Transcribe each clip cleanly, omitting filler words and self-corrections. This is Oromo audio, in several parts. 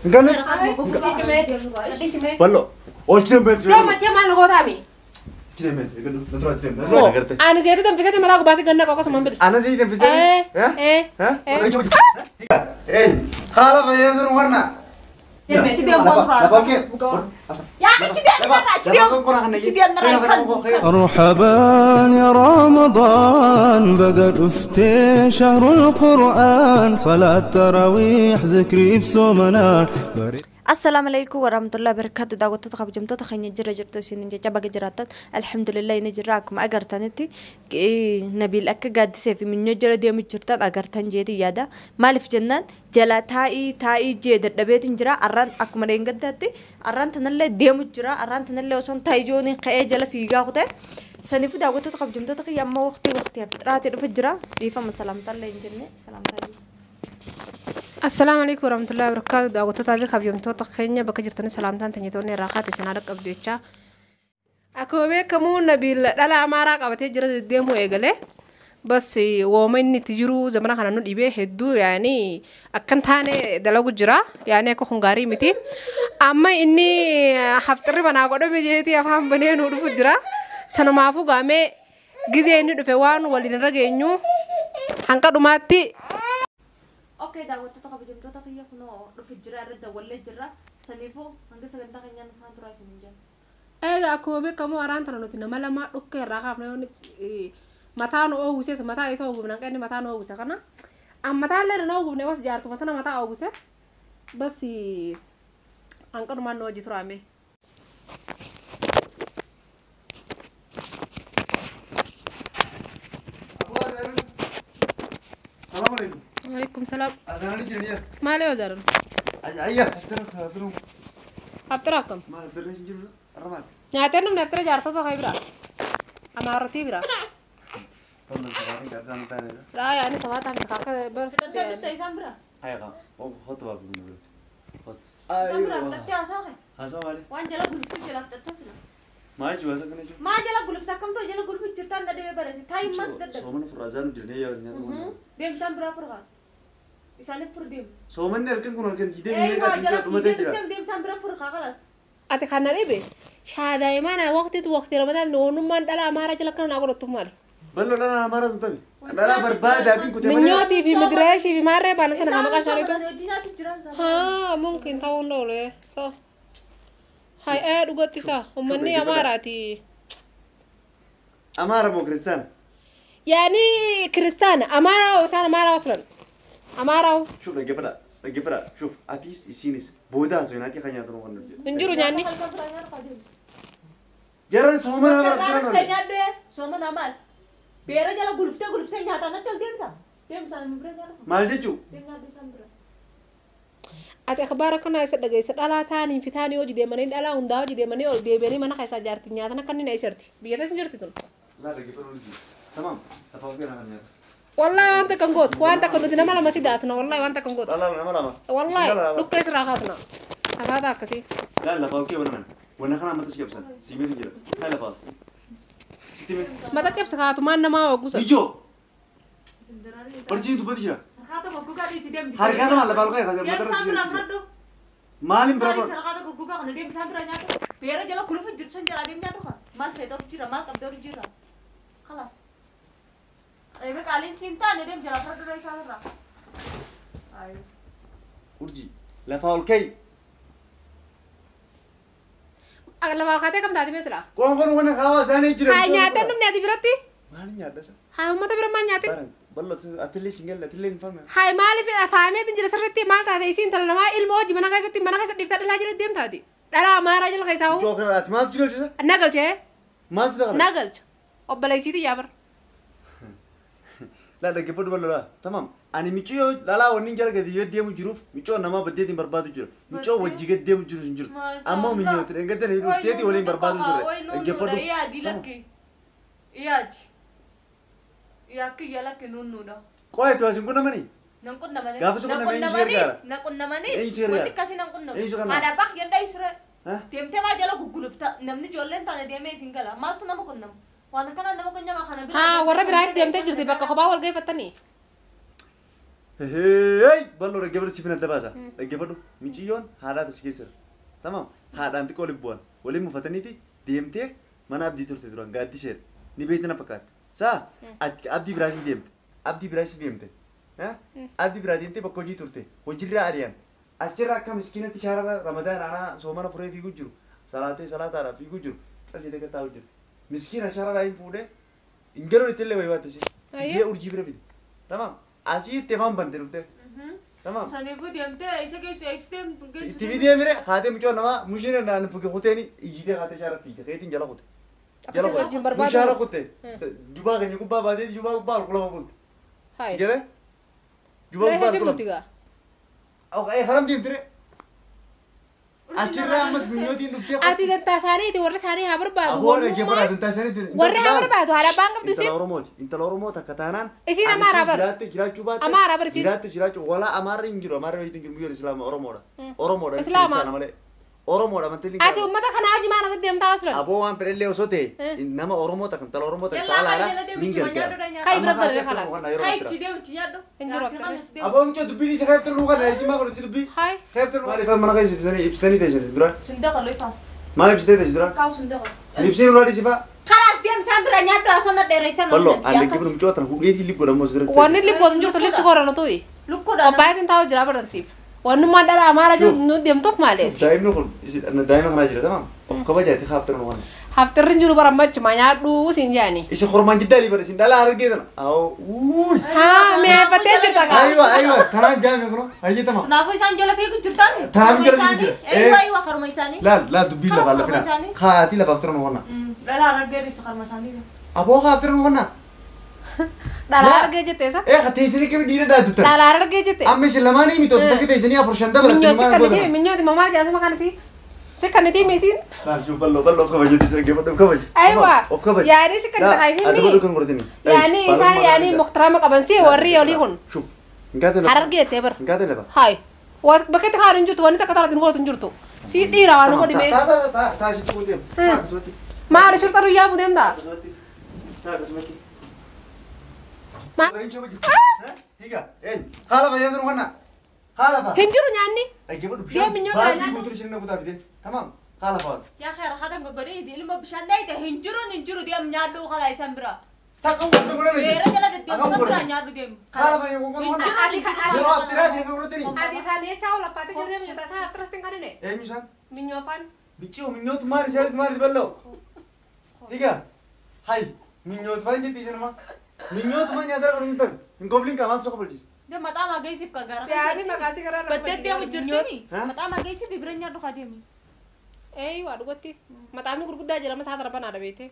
Enggak nih. Ballo. Oh, cembe. Dia malu kau tami. Cembe. Enggak ngerti. Anu jadi tempat saya malah aku bahas ganda kau sama ambil. Ana sih tempat saya. Hah? Khala bayar tuh warna. Ya, dia mau Ya, مرحبا يا رمضان بقى افتي شهر القرآن صلاة تراويح ذكري بصومنا السلام عليكم ورحمة الله وبركاته دعوة تخاب جمتو تخيني جرى سين جا باقي جراتات الحمد لله نجراكم أجرتانتي نبيل أك gadise في من نجرى ديام جرتات أجرتان جيتي يادا مالف جنان جلا تاي جيد دبيت جرا أران أكمرين قدتي أران تنلله ديام جرا أران تنلله وصن تايجوني قاي جلا فيجا قطع سنيف دعوة تخاب جمتو تخي يوم وقتي فترات الفجرة ريفا مسلام تلا إنجلني سلام عليكم السلام عليكم ورحمة الله وبركاته دعوة تتابع خبيم توتا خينيا بكجرتني سلامتان تنيتوني راحات سنادك أبديتشا أكو بكمو نبيل لا أمارك أبتي جرد ديمو إيجله بس ومن تجرو زمان خلنا نقول إبيه هدو يعني أكن ثاني دلوق جرا يعني أكو خنجاري متي أما إني حفتر بنا قدر بيجيتي أفهم بني نور فجرا سنو معفو قامي جزء دفوان ولين رجعينو هنكا دماتي Oke, dapat tuh tak bijak tuh tak iya kuno refrigerator ada wale jera sanifu angge segenta kanyan fantura sinja. Aku be kamu aran tanah nuti nama lama oke rakap nih mata no oguse mata iso ogu nang kene mata no oguse karena mata le no ogu ne was jar tuh mata na mata oguse basi angka rumah no jitu rame. Assalamualaikum. Waalaikumsalam. Azanani jirnya. Male wazaran. Ayah, terus. Haftar kam. Mal terus jiru. Ramal. Nyata num naftar jarta tuh kayak bira. Amarati bira. Kamu sekarang enggak santai ya. Lah ya ini sama tante kakak ber. Tadi sambra. Ayo kak. Oh, hotu bagus dulu. Hot. Sambra, tadi asal kan? Asal kali. Wan jala guluf jala tadi sih. ما يجوا هذا كنا ما جلا قلوب سكمتو جلا قلوب جرتان ده ديه برسي تايم ماس ده سومن فرازان جرني يا نيا ديم سامبرا فرغا إسانه فرديم سومن نركن كنا نركن جديد أيوة جلا ديم سامبرا فرغا خلاص أتى خانة إيه شهادة إيمانا وقت رمضان نونو من دلا أمارة جلا كنا نقول تمال بلو لا أمارة تنتبه لا برباد أبين كتير من يوتي في مدرسة في مرة بنا سنة ما كان شاريكو ها ممكن تاون دولة صح هاي رجعت تسا ومني أماراتي أمارة مو كريستيان يعني كريستيان أمارة وسان أمارة أصلا أمارة شوف لقي فرا شوف أتيس يسينس بودا سويناتي خانيا تنو كنو نجرو يعني جرّن سومن أمارة سومن أمال بيرا جلا قلوفتة نهاتا نتل ديم سان مبرر جلا مال جيجو ديم نادي سامبرا أتى أخبارك أنا يصير دقيقة يصير على ثاني في ثاني وجدي مني على وندا وجدي مني أو دي بني ما نخيس أجارتني هذا نكني نيشرتي بيجي تنجرتي تون لا لقي فرا ولدي تمام تفاوضي أنا خانيا والله أنت كنقول وأنت كنقول دينا ما لما سيداسنا والله وأنت كنقول لا ما والله لو كيس راحتنا هذا كسي لا فاوكي وانا خنا ما تسيب سن سيمين جرا لا فاو ستيمين ما تكيب سكات ما نما وقوس يجو برجين تبدي جرا harganya malah baru kayak harga motor sih. Malin berapa? Harga aku buka kan dia bisa beranya tuh. Biar aja lo guluf jirsan jala dia nyatu kan. Mal fedhe jira mal kabel jira. Kalas. Ayo kalian cinta nih dia jala terus dari sana. Ayo. Urji. Level K. Agar level K itu kamu tadi mesra. Kau mana kau sana jira. Hanya ada num nyati berarti. Malin nyata sih. Hai umat berapa nyati? Ballo atlet single atlet infam. Hai mali fi afame tin jira serti mal tadi isin talama ilmu wajib mana kaisa diftar lah jira dem tadi. Dala amara jil kaisa ho. Jo kan atmal single sih. Nagal ce. Mas dah. Nagal. Obbalai sih ya ber. لا لا كيف تقول لا تمام أنا ميشيو لا ونين جالك ديو ديم جروف ميشيو نما بدي ديم برباد جرو ميشيو وجيك ديم جرو جرو أما مينيو ترى إنك تاني روتي دي ولين برباد جرو كيف تقول يا دي لك ياج ياك يلا كنون نودا كويس تو أسمع كنا مني نكون نماني نكون نماني ودي كاسي نكون نماني ما دابك يندا يسرى تيم ما جالا غغلفتا نمني جولن تاني ديم فينغلا ما تنام كون نم وانا كنا نم كون نما خنا ها ورا برايس ديم تجري بقى خبا والجاي فتني Hey, ballo raggeeffattu si finadda baasa. Raggeeffadhu miciyyoon haadhaa tachi keessa jira. Tamam haadhaan xiqqoo libbu'an waliin mufataniiti deemtee mana abdii turte turan gaaddiseedha. Ni beekna fakkaata. Saa abdii biraasii deemte. Abdii biraasii deemte. Abdii biraa deemtee bakka hojii turte. Hojiirraa ari'an. Achirraa akka miskiinatti shaarara ramadaan aanaa soomana furee fiiguu jiru. Salaatee salaataadhaaf fiiguu jiru. Callee deeggartaa hojjetu. Miskiina shaarara hin fuudhee hin garuu itti illee wayii waatte ishee. Fiigee urjii bira fide. Tamam. Asii tefan bante dhufte. Tamam. Sanifu deemte isa geessu eessitee geessu. Itti fidee mire haatee mucoo namaa mushina naan fuge kuteeni iyyitee haatee shaara fiite keetiin jala kute. Jala kute. Mushaara kute. Jubaa keenya gubbaa baatee jubaa gubbaa alkulama kulte. Hai. Sigale? Jubaa gubbaa alkulama. Tiga. Okay, haram deemtire. Achirraa ammas minyootiin dhuftee. Ati dantaa isaaniiti warra isaanii haa barbaadu. Aboon eegee bara dantaa isaaniiti. Warra haa barbaadu haala baan qabdu isin. Intala Oromooti. Intala Oromoo takka taanaan. Isin Amaaraa bara. Jiraatte jiraachuu baatte. Amaaraa bara isin. Jiraatte jiraachuu wala Amaarri hin jiru. Amaarri wayiitiin jiru biyyoon Islaama Oromoodha. Oromoodha. Islaama. Kiristaana malee. Oromoodha mantilli. Ati ummata kanaa hojii maal asatti deemtaa aslan. Aboo waan fedhellee osoo ta'e nama Oromoo takka intala Oromoo takka taalaadha ni gargaara. Kai bira daree kalaas. Kai itti deemti nyaadhu. Hin jiru. Aboo mucoo dubbiin isa keeftar nuu kana isin maa godhati dubbii. Hai. Keeftar maaliif mana keessa ibsitanii teessan isin dura. Sundaqa loifaas. Maal ibsitee teessan dura. Kau sundaqa. Ibsiin ulaa dhisifa. Kalas deem sambira nyaadhu asonna dheerecha na. Ballo alle gibir mucoo tan hudheetii libbo dhammoo sirriitti. Wanni libboon jirtu libsi korana tuyi. Lukkuudha. Obbaayitiin taa'u jira baransiif. Wanni mandala Amaaraa jiru nu deemtuuf maali? Daa'imni kun daa'ima kanaa jira tamam. Of kabajaati haaftar nu kana. Haftirri jiru barammachu nyaadhu siin jaani. Isa hormaan jiddaa libara isin dhalaa argee tana. Awoo wuuy. Haa mi'eeffattee jirta kaa. Aywa kanaan jaame kuno hayyatama. Kanaafuu isaan jala fiigu jirtaan. Kanaaf jala fiigu jirta. Aywa karma isaanii. Laal dubbiin lafa lafina. Kaati lafa aftar nu kana. Dhalaa argee isa karma isaanii. Aboo haaftar nu kana. Dhalaa argee jettee sa? Teessanii kami dhiira daaddattan. Dhalaa argee jettee. Amma isin lamaanii miti osoo takka teessanii afur shan dabalatti Minyooti mamaa jaasuma kana si. Si kan diimi isin. Laal ballo of kabajeeti siree geeffadhu of kabaje. Aywa. Of kabaje. Yaani si kan ta'a isin Ati godhu kan godhatini. Yaani isaan yaani muqtarama qaban si warri olii kun. Shuf. Ngaate lafa. Harargee jettee bar. Ngaate lafa. Hai. Bakka itti haadhuun jirtu wanni takka taalatiin gootu hin jirtu. Si dhiira waan godhi mee. Taa sitti kuteem. Maali shurxa duyyaa buteem ta'a. Higa, haala fayyadu nu kanna. Haala fa. Hin jiru nyaanni. Dhaggeeffadhu Deemi bishaan nyaata baay'ee guutuu isin naquutaa fide. Tamam. Haala fa. Yaa khayra khadam gogodee ilma bishaan daayite hin jiru deem nyaadhu kala isaan bira. Sakka wanta godhan isin. Beera jala deddeemu sabira nyaadhu deemu. Haala fayyadu kun kanna. Yeroo abtiraa dina kan godhatani. Ati isaanii jechaa ol affaatee jiru deemu jirta isaa aftiras hin kadhine. Eenyu isaan? Minyoo afaan. Biccoo minyootu maali isaanitti maali bal'oo? Higa. Hai. Minyootu faan jetti isin ma. Minyootu ma nyaatara kan hin taane. Hin kobliin qaamaatu soqa falchisa. Dia mata magaisip ka gara. Yaani makasii karaa nama Badde dia mujurtimi. Hah? Mata magaisip bibira nyaadhu kademi. waa dhugatti. Mataamni gurguddaa jira masaa darban haadha beete.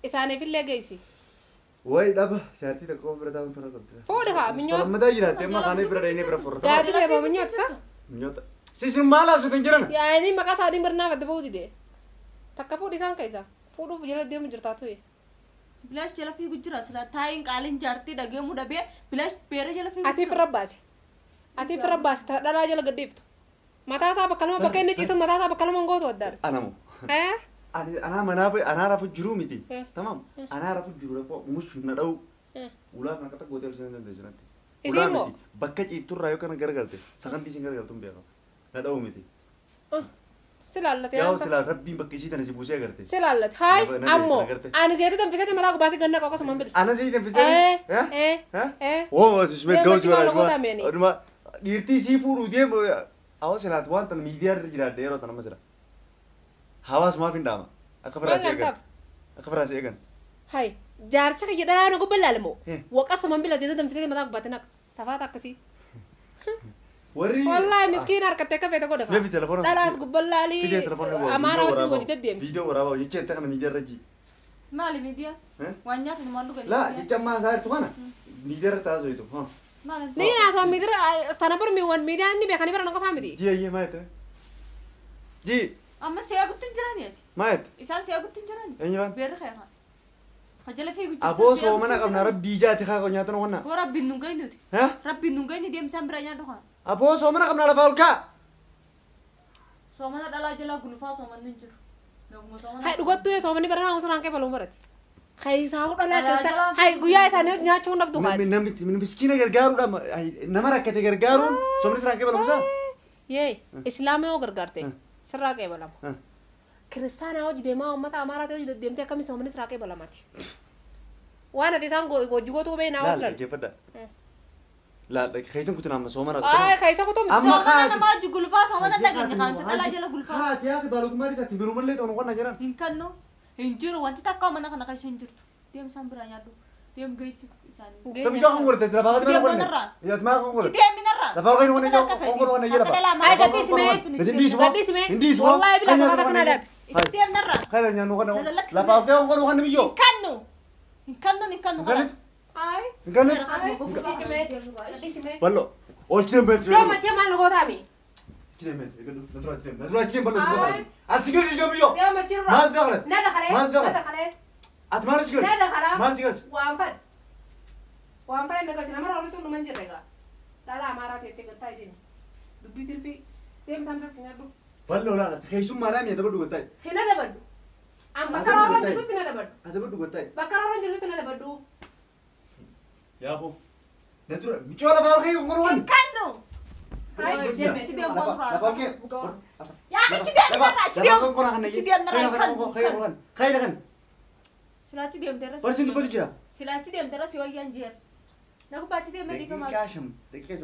Isaaniif illee geessi. Wayi dhaba shaartii tokko bira taa'uun tola qabdi. Fuudhi haa minyoo. Lammadaa jiraate amma kaanee bira dhayinee bira furrata. Gaaddi seeboo minyooti sa? Minyoota. Sisin maal haasuu kan jiran? Yaani maqaa isaanii birnaa badda ba'uu dide. Takka fuudhi isaan keessa. Fuudhuuf jala deemu jirtaa tuye. Bilash jala fi gujira sila taayin qaalin jaartii dhageemu dhabee bilash beera jala fi. Ati firra baase. Ati firra baase dhalaa jala gaddeeftu. Mataa isaa bakka lama bakka inni ciisu mataa isaa bakka lama gootu addaan. Anamu. Anaa anaa rafu jiru miti. Tamam. Anaa rafu jiru rafu mush na dha'u. Ulaa kana kata gootee olsanii dandeessu natti. Ulaa miti. Bakka ciifturraa yoo kana garagalte sagantii isin garagaltu hin beekamu. Na dha'u miti. Silaallatee Yaa'u silaa rabbiin bakka isii tana si buusee agarte. Silaallat haay ammoo ani seetu danfisee mataa gubaasii ganna qoqa suman bil. Ana sii danfisee. Oo tismee gawsi bara. Dhiirtii sii fuudhuu deemu. Awwa silaat waan tan miidiyaa irra jiraadde yeroo tana masira. Hawaasumaaf hin dhaama. Akka firaasii eegan. Akka firaasii eegan. Haay jaarsa kiyya dhalaa na gubba laalimoo. Waqa suman bil seetu danfisee mataa gubaatee naq safaata akkasii. Warri. Wallahi miskiin harkattee akka feete godhe. Meefi telefoona. Dhalaas gubbaa laalii. Fidee telefoona booda. Amaara wajjin hojii deddeemi. Viidiyoo waraabaa jecha itti kana miidiyaa irra ji. Maali miidiyaa? Waan nyaata nama dhugan. Laa jecha ammaa isaa jirtu kana miidiyaa irra taasoo jiru. Maali? Ni naasoo miidira tana bor miiwwan miidiyaan ni beekanii bara na qofaa miti. Ji ayyee maayete. Ji. Amma siyaa guttin jirani ati. Maayete. Isaan siyaa guttin jirani. Eenyu waan? Beerri kaya. Hajala fi guttin. Aboo soomana qabna rabbii jaati kaa nyaata nu wanna. Ko rabbiin nu gaynuti. Rabbiin nu gayni deemsaan bira nyaadhu kana. Aboo soomana qabna lafa ol kaa. Soomana dhalaa jalaa gulufaa soomanni hin jiru. Hai dhugattuu yoo soomani bara naa osoo rankee baluu barati. Khaysaa kudhan keessa hay guyyaa isaanii nyaachuun dhabdu kaati. Namni miskiina gargaaruudha nama rakkate gargaaruun somni sirraa qeebalamusaa. Yee islaama yoo gargaarte sirraa qeebalama. Kiristaanaa hojii deemaa uummata amaaraatti hojii deemtee akkamii somni sirraa qeebalamaati. Waan ati isaan hojii gootuu bee naa waslan. Geeffadha. Laadha keessan kutu nama soomana. Keessa kutu soomana nama hojii gulfaa soomana dhageenye kan dhalaa jala gulfaa. Haati haati baalugummaa isaatti biroo mallee ta'u qonna jiran. Hin kannu hin jiru wanti takka mana kana keessa hin jirtu. Deem isaan biraa nyaadhu. Deem geessi isaanii. Sabjaa kan godhate lafaa kan godhate. Yaatmaa kan godhate. Deem minarra. Lafaa kan godhate ongoon waan jedhama. Ay gadisime. Gadisime. Wallahi bila kana kana dad. Deem narra. Kaya nyaannu kana. Lafaa kan ongoon waan biyyo. Hin kannu. Ay. Ganne. Ballo. Olchine bet. Deem mati mal gootami. Chine bet. Nadra chine ballo sibba. Artikel chine biyyo. Deem mati ro. Mas dakhale. Nada khale. Atmaris gel. Nada khala. Mas gel. Waan fad naga china mara olusun numan jirega. Dala amara tete gatai din. Dubbi tirfi. Deem samsa nyadu. Ballo la. Khaysum maram ya dabadu gatai. Hina dabadu. Amma kararo jiru tina dabadu. Dabadu gatai. Bakararo jiru tina dabadu. Ya bo. Nadra bichola bal khay ongoon waan. Kannu. Ay deem Lafaa ke. Ya deem narra. Khay kan. Silaachi deemteera. Barsiin dubbatu jira. Silaachi deemteera si wayyaan jeer. Nagu baachi deemee dhiifamaa. Daqiiqaa shan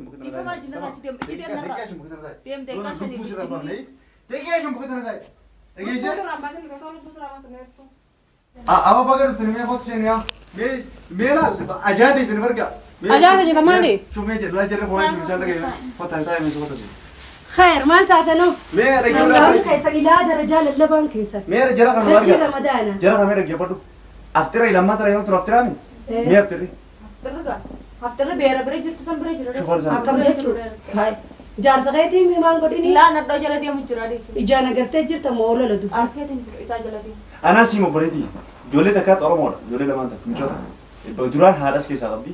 bukkee Dhiifamaa jinarraa achi deemu. Itti deemnarraa. Daqiiqaa shan bukkee tanaa taa'e. Deem daqiiqaa shanii. Lubbuu sirraa baafnee. Daqiiqaa shan bukkee tanaa taa'e. Dhageessee. Aba bagar sinimee kootu seeniyaa. Mee laal ajaa'ibaa isin barga. Ajaa'ibaa jira maali? Shumee jira laa jirre foon misaan dhagee. Kootaa taa'e meeshaa kootaa seeni. خير ما تعتنوا Mee dhageeffadhu. كيسا إلى هذا رجال اللبن كيسا Mee jara kan تجي barga. رمضان Jara kan mee dhageeffadhu. Aftira ilammaa tara yoo turu aftira mi? Mee aftirri. Haftara beera bira jirtu san bira jira. Shufar sana. أكم جترو هاي جار سقيتي ميمان قديني Laa nadhoo jala deemu jira adeemsi. إجانا قرتي جرت مولا لدو Arkeetiin jiru isaa jala deemu. Anaa siima bareedii. Ijoollee takkaatti Oromoodha. Ijoollee lamaan takka michoota. Duraan haadhas keessaa qabdi.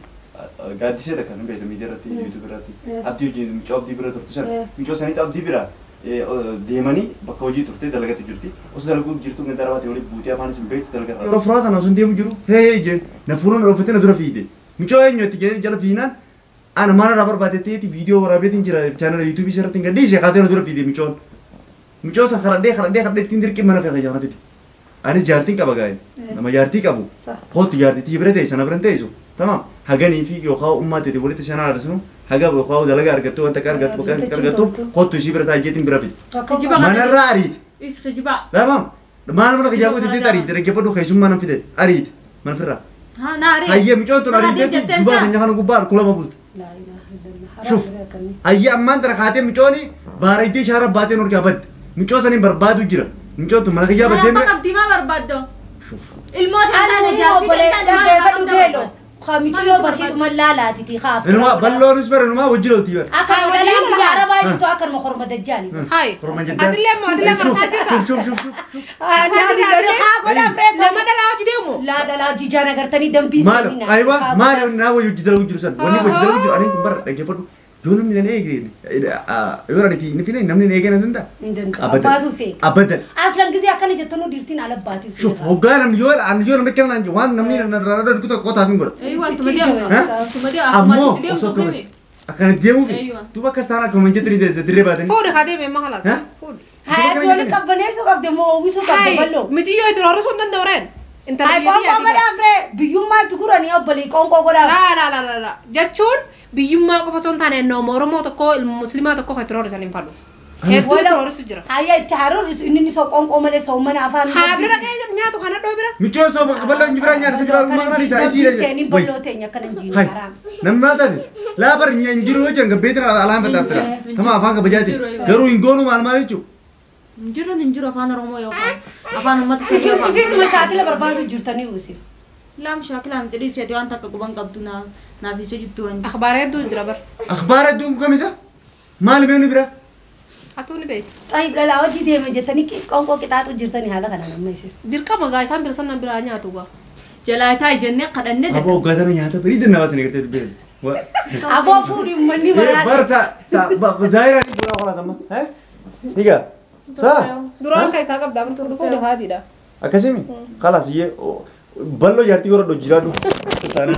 Gaaddisee takka nu beektu miidiyaa irratti yuutuub irratti. Abdii hojii michoo abdii bira turtu sana. Michoo sanitti abdii bira deemanii bakka hojii turtee dalagatti jirti. Osoo dalaguu jirtu kan darabaatee waliin buutee afaan isin beektu dalagaa. Yeroo furaatan osoo deemu jiru hee jeen na furuun dhoofate na dura fiide. Michoo eenyutti jedhee jala fiinaan ana mana irraa barbaadeteeti viidiyoo waraabeetiin jira chaanala yuutuubii irratti hin gadhiise kaatee na dura fiide michoon. Michoo san karadhee ittiin dirqii mana fe'ata jaana fide. Anis jaartiin qaba gaa'e. Nama jaartii qabu. Kootu jaartii bira ta'e sana bira ta'esu. Tamam. Haganii fi yookaan uummatee walitti sanaa arginu haga yookaan dalagaa argattu wanta argattu kootu ishii bira taa'eetiin bira fide. Manarraa ariiti. Is kijiba. Tamam. Maal mana kiyyaa goote itti ariiti dhaggeeffadhu keessummaa nan fide ariiti mana firraa. Haa naari. Hayyee micoon tun ariiteetti dubaa kan nyaata gubbaa kulama bultu. لا إله إلا الله Shuf. Hayyee ammaan tana kaatee micooni baaraayitee shaara baatee norgaa badde. Micoo saniin barbaadu jira. Micoon tun mana kiyyaa baddee Nama qabdiimaa barbaaddo. Shuf. Ilmoota أنا isaanii نجار jaartii بدي بلو خاميتي يوم بسيط ملالا تتي خاف Inumaa balloonis bara inumaa wajjin oltii bara. أكل ولا لا بلا عربا يجتو أكل مخرمة دجالي Hai. Korma jeddaan. Adillee Shuf shuf shuf. أنا اللي خاف فريز Lama dala hojii deemu. لا جيجانا قرتني دمبي Maal aywa maal naa wajji hojii dalagu jiru san wanni hojii dalagu jiru ani kun bara dhaggeeffadhu. Yoo namni nan eegee yoo ani fi namni nan eegee nan danda'a. أباتو فيك Abadan. أصلا كذي أكل جتنو ديرتين على باتو Shuf hoggaa namni yoo namni kennan naan waan namni rarraa kutaa qotaa hin godha. Eeyyuu tuma deemu. Tuma deemu. Ammoo osoo kamani. Akkana deemuuf duuba akkas taanaa akkuma jettanii dirree baatanii. Fuudhi haa deemee ma halas. Fuudhi. هاي تقولي كبنيسو قبل مو أويسو قبل بلو Mijiyyoo itti roorri sun danda'ureen. هاي كونكو قدا فري بيوم ما تقولني أبلي كونكو قدا La. Jechuun biyyummaa qofa osoo hin taane nama Oromoo tokko ilma Musliimaa tokko kan itti roorrisan hin fallu. Hedduu itti roorrisu jira. هاي التحرر إني سو كونكو مالي سو من أفان Haa bira kee nyaatu kana dhoo bira. Michoo soo bakka bal'oo inni biraa nyaata sibiilaa uumaa isaa isii سيني بلو تينيا كان جيني Hai. حرام Namni taate laabar injiru hojjan gabbeetiin alaan fataafira. Tama afaan kabajaati. Garuu hin goonu maal jechuudha. Injiru afaan Oromoo yookaan afaan uummata في keenya في مشاكل بربادو جرتني وسيم Laam shaakila amti dhiisee waan takka quban qabdu naafisee jirtu waan. Akhbaara hedduu jira bar. Akhbaara hedduun kamisa maal beeknu bira. Hatuu ni beeku. طيب لا لا ودي ديما جتني كونكو كتاتو جرتني حالا كان لما يصير Dirqama gaa isaan bira sannan biraa nyaatu gaa. Jalaataa jennee kadhannee Aboo hoggaatana nyaata bareedina nama sana gartee dubbee. أبو فودي مني مرات Barta zaayiraan fuula qola tamma. Higa. Saa. Duraan ka isaa qabdaa bin turdu fuudhi haatiidha. Akkasimi. Kalaas yee ballo yarti gora do jiradu sana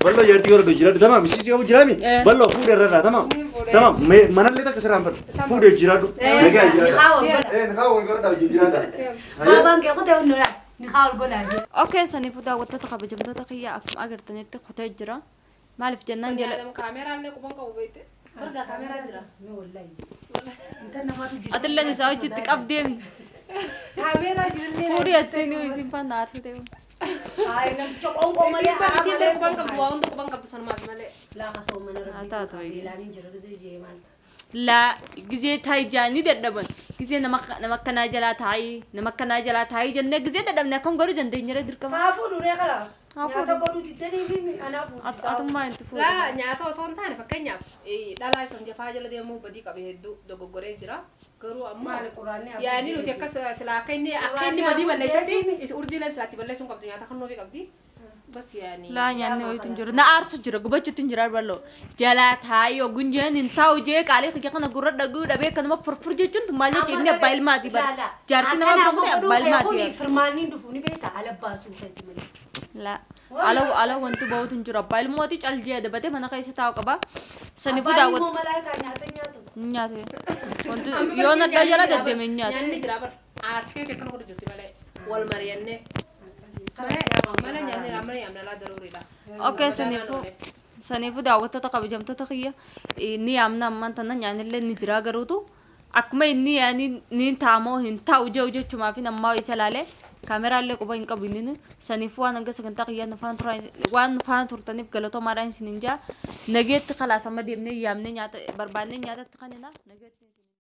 ballo yarti gora do jiradu tamam misi kamu jirami ballo fude rara tamam tamam mana leta keseram ber fude jiradu naga jiradu nakhaw gora do jirada Baba nge ko tayo nura. Ni khawal gola. اوكي سني فدا وقت تقبجمتو تقيا اكم اغرتني تخوتي جرا مالف جنان جل كاميرا اللي كوبان كوبيت برجع كاميرا جرا No wallahi. Intan ma tu jira. ادلني ساوي جتك افديمي Kamera jirne. فوري اتني ويسين فنات كده Ay nam chok on ko mali ha sih mali. kubang kabdu awon kubang kabdu sana mas male La ka so mana rabbi. Ata to yi. Ilani jira zai je man. لا جزء تاي جاني ددبن جزء نمك كنا جلا تاي نمك كنا جلا تاي جنة جزء ددبن نكم غوري جندي نيرة دركم Ka fu dure khalas. Hafu. Ya ta ko du titani mi ana fu. أتوم ما أنت فور la nyaata osoo hin taane fakkeenya dhalaa isan jafaa jala deemuu badii qabe hedduu dogoggoree jira garuu ammoo Maali quraanni yaani nuti akkas silaa akka inni badii balleessatti is urjiileen silaatti balleessuun qabdu nyaata kan nuufi qabdi bas yaani لا يعني ويتم جرا نعرف جرا قبضة تنجرا بالله جلا تاي وجنجان انتاو جيك عليه كي كنا قرر دقو دبي كنا ما فرفر جيتون تمالي جيني بايل ماتي بر جارتنا ما بقول بايل ماتي فرماني دفوني بيتا على باسو خدي ملي لا على وانتو باو تنجرا بايل ماتي چل جيه دبته منا كيسه تاو كبا سنفو داوت mo malaika nyata nyata نياتو وانتو يونا دجلا ددي من نيات nyaanni jira bar aartee kan godhu jirti malee wal mari'anne malee nyaanni ramare yamna la daruuriidha اوكي سنفو داوت تقبل جمتو تقيا ني امنا من تنا يعني اللي نجرا غروتو اكما اني يعني نين تامو هنتا وجو چما في نما يسلاله كاميرا اللي قبا انك بينين سنفو انا غس كنت قيا نفان ترا وان فان ترتني بغلطو ماران سننجا نجيت خلاص ما ديمني يامني نيات برباني نيات تخنينا نجيت